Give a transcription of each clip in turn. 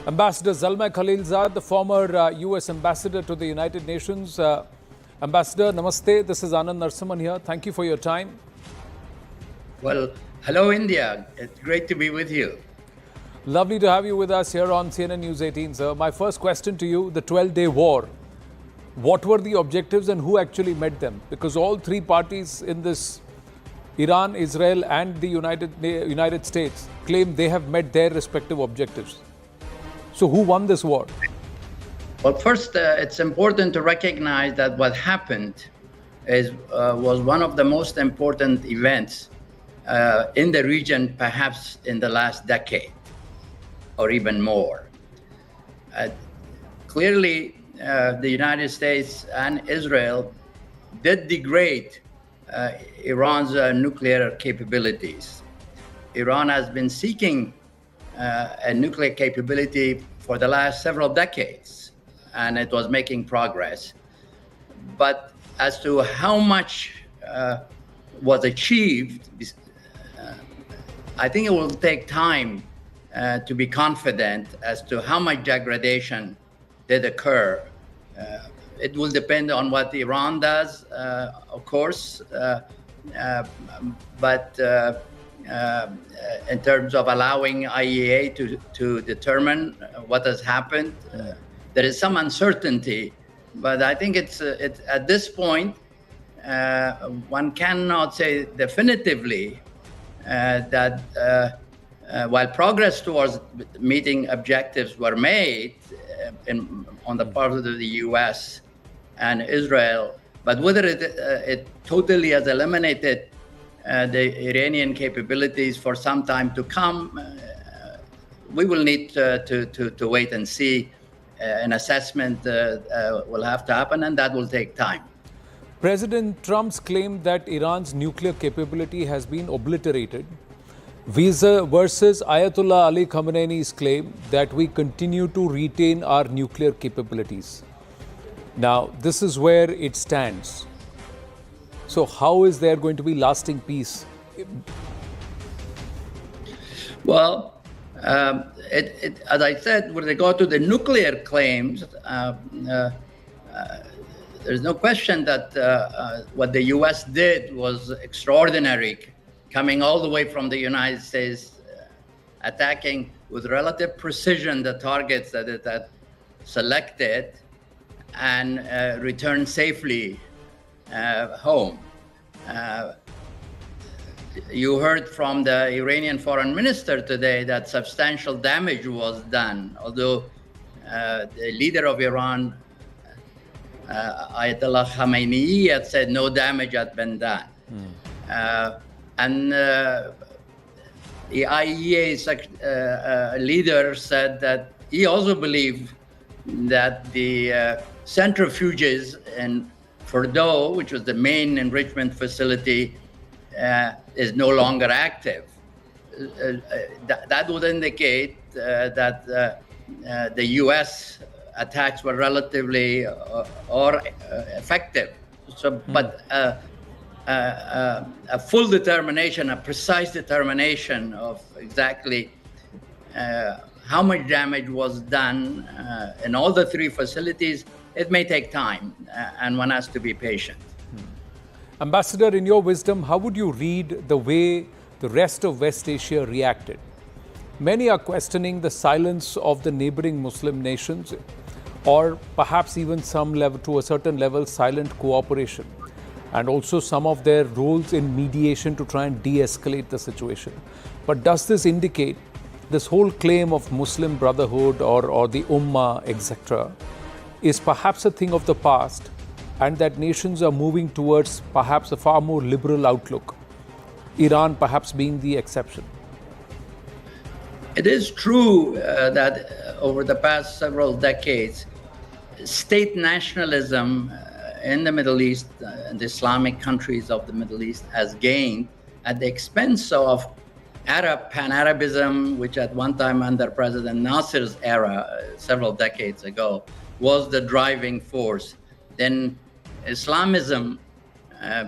Ambassador Zalmay Khalilzad, the former U.S. ambassador to the United Nations. Ambassador, namaste. This is Anand Narsimhan here. Thank you for your time. Well, hello, India. It's great to be with you. Lovely to have you with us here on CNN News 18, sir. My first question to you, the 12-day war. What were the objectives and who actually met them? Because all three parties in this, Iran, Israel and the United States, claim they have met their respective objectives. So who won this war? Well, first, it's important to recognize that what happened was one of the most important events in the region, perhaps in the last decade or even more. Clearly, the United States and Israel did degrade Iran's nuclear capabilities. Iran has been seeking a nuclear capability for the last several decades, and it was making progress. But as to how much was achieved, I think it will take time to be confident as to how much degradation did occur. It will depend on what Iran does, of course, but in terms of allowing IAEA to determine what has happened, there is some uncertainty. But I think it's at this point, one cannot say definitively that while progress towards meeting objectives were made on the part of the U.S. and Israel, but whether it totally has eliminated the Iranian capabilities for some time to come, we will need to wait and see. An assessment will have to happen, and that will take time. President Trump's claim that Iran's nuclear capability has been obliterated versus Ayatollah Ali Khamenei's claim that we continue to retain our nuclear capabilities. Now, this is where it stands. So how is there going to be lasting peace? Well, as I said, with regard to the nuclear claims, there's no question that what the U.S. did was extraordinary, coming all the way from the United States, attacking with relative precision the targets that it had selected and return safely home. You heard from the Iranian foreign minister today that substantial damage was done, although the leader of Iran, Ayatollah Khamenei, had said no damage had been done. And the IAEA leader said that he also believed that the centrifuges in Fordow, which was the main enrichment facility, is no longer active. That would indicate that the U.S. attacks were relatively or effective. So, but a full determination, a precise determination of exactly how much damage was done in all the three facilities, it may take time, and one has to be patient. Ambassador, in your wisdom, how would you read the way the rest of West Asia reacted? Many are questioning the silence of the neighboring Muslim nations, or perhaps even some level, to a certain level, silent cooperation, and also some of their roles in mediation to try and de-escalate the situation. But does this indicate this whole claim of Muslim Brotherhood or the Ummah, etc., is perhaps a thing of the past, and that nations are moving towards perhaps a far more liberal outlook, Iran perhaps being the exception? It is true that over the past several decades, state nationalism in the Middle East, and the Islamic countries of the Middle East, has gained at the expense of Pan-Arabism, which at one time under President Nasser's era, several decades ago, was the driving force. Then Islamism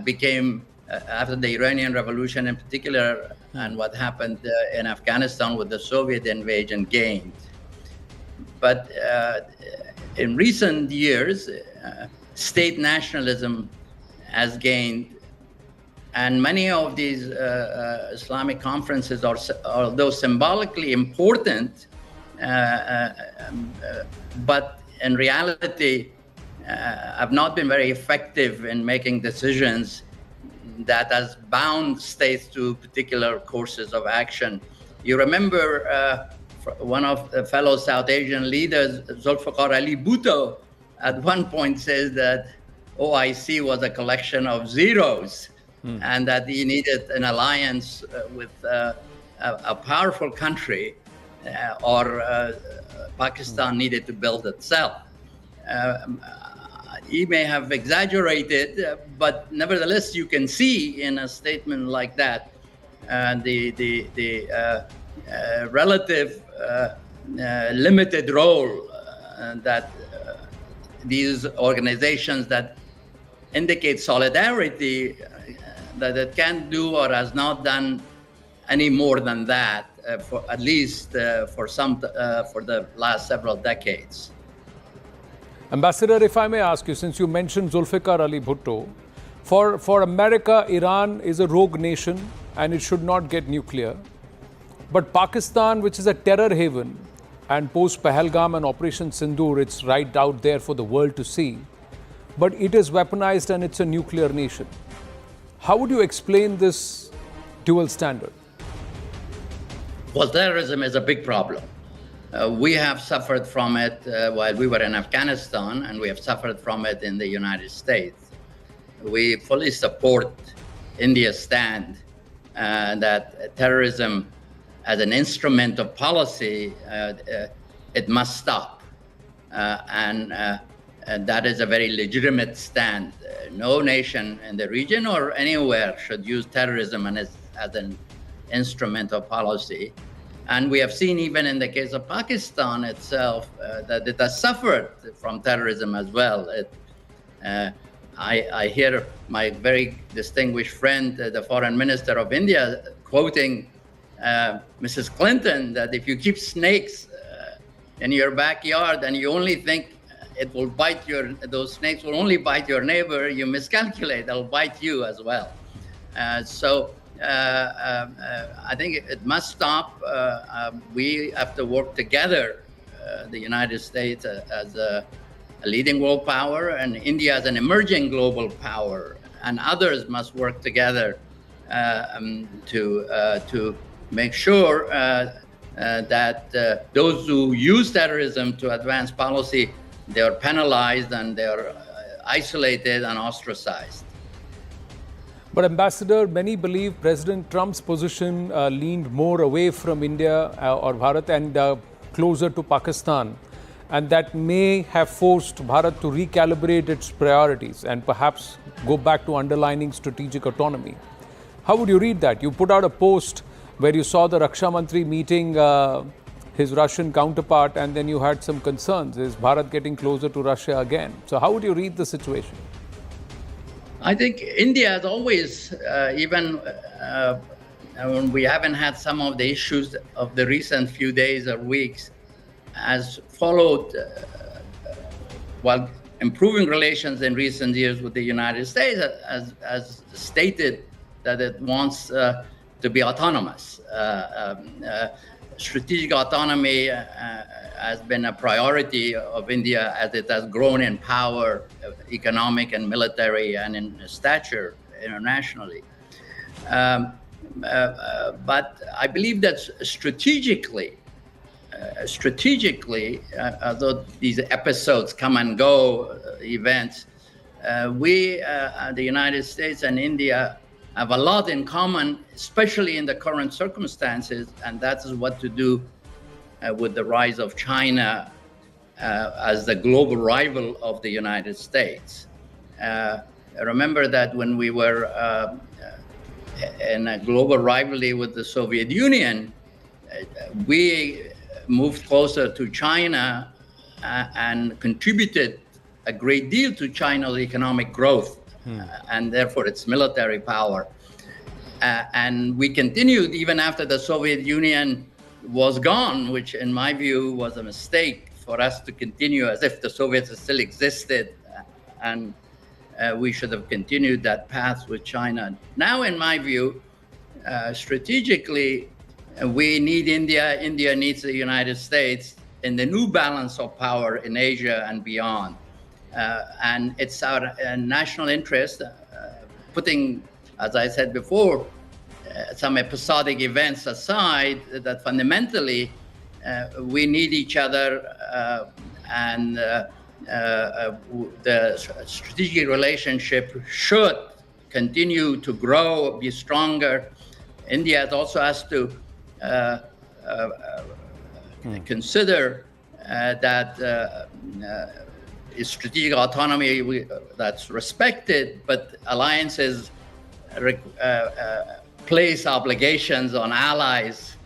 became, after the Iranian Revolution in particular, and what happened in Afghanistan with the Soviet invasion, gained. But in recent years, state nationalism has gained, and many of these Islamic conferences are, although symbolically important, but in reality have not been very effective in making decisions that has bound states to particular courses of action. You remember one of the fellow South Asian leaders, Zulfikar Ali Bhutto, at one point says that OIC was a collection of zeros, and that he needed an alliance with a powerful country, or Pakistan needed to build itself. He may have exaggerated, but nevertheless, you can see in a statement like that the relative limited role that these organizations that indicate solidarity, that it can't do or has not done any more than that, for at least for the last several decades. Ambassador, if I may ask you, since you mentioned Zulfikar Ali Bhutto, for America, Iran is a rogue nation and it should not get nuclear. But Pakistan, which is a terror haven, and post Pahalgam and Operation Sindoor, it's right out there for the world to see. But it is weaponized and it's a nuclear nation. How would you explain this dual standard? Well, terrorism is a big problem. We have suffered from it while we were in Afghanistan, and we have suffered from it in the United States. We fully support India's stand that terrorism as an instrument of policy, it must stop. And that is a very legitimate stand. No nation in the region or anywhere should use terrorism as an instrument of policy. And we have seen, even in the case of Pakistan itself, that it has suffered from terrorism as well. I hear my very distinguished friend, the foreign minister of India, quoting Mrs. Clinton, that if you keep snakes in your backyard and you only think it will bite those snakes will only bite your neighbor, you miscalculate, they'll bite you as well. So I think it must stop. We have to work together, the United States as a leading world power and India as an emerging global power, and others must work together to make sure that those who use terrorism to advance policy, they are penalized and they are isolated and ostracized. But Ambassador, many believe President Trump's position leaned more away from India or Bharat and closer to Pakistan, and that may have forced Bharat to recalibrate its priorities and perhaps go back to underlining strategic autonomy. How would you read that? You put out a post where you saw the Raksha Mantri meeting his Russian counterpart, and then you had some concerns. Is Bharat getting closer to Russia again? So how would you read the situation? I think India has always, even when we haven't had some of the issues of the recent few days or weeks, has followed, while improving relations in recent years with the United States, has stated that it wants to be autonomous. Strategic autonomy has been a priority of India as it has grown in power, economic and military, and in stature internationally. But I believe that strategically, although these episodes come and go, events, we, the United States and India, have a lot in common, especially in the current circumstances, and that is what to do with the rise of China as the global rival of the United States. I remember that when we were in a global rivalry with the Soviet Union, we moved closer to China and contributed a great deal to China's economic growth. And therefore its military power. And we continued even after the Soviet Union was gone, which in my view was a mistake for us to continue as if the Soviets still existed, and we should have continued that path with China. Now, in my view, strategically, we need India. India needs the United States in the new balance of power in Asia and beyond. And it's our national interest, putting, as I said before, some episodic events aside, that fundamentally we need each other, and the strategic relationship should continue to grow, be stronger. India also has to consider that strategic autonomy that's respected, but alliances place obligations on allies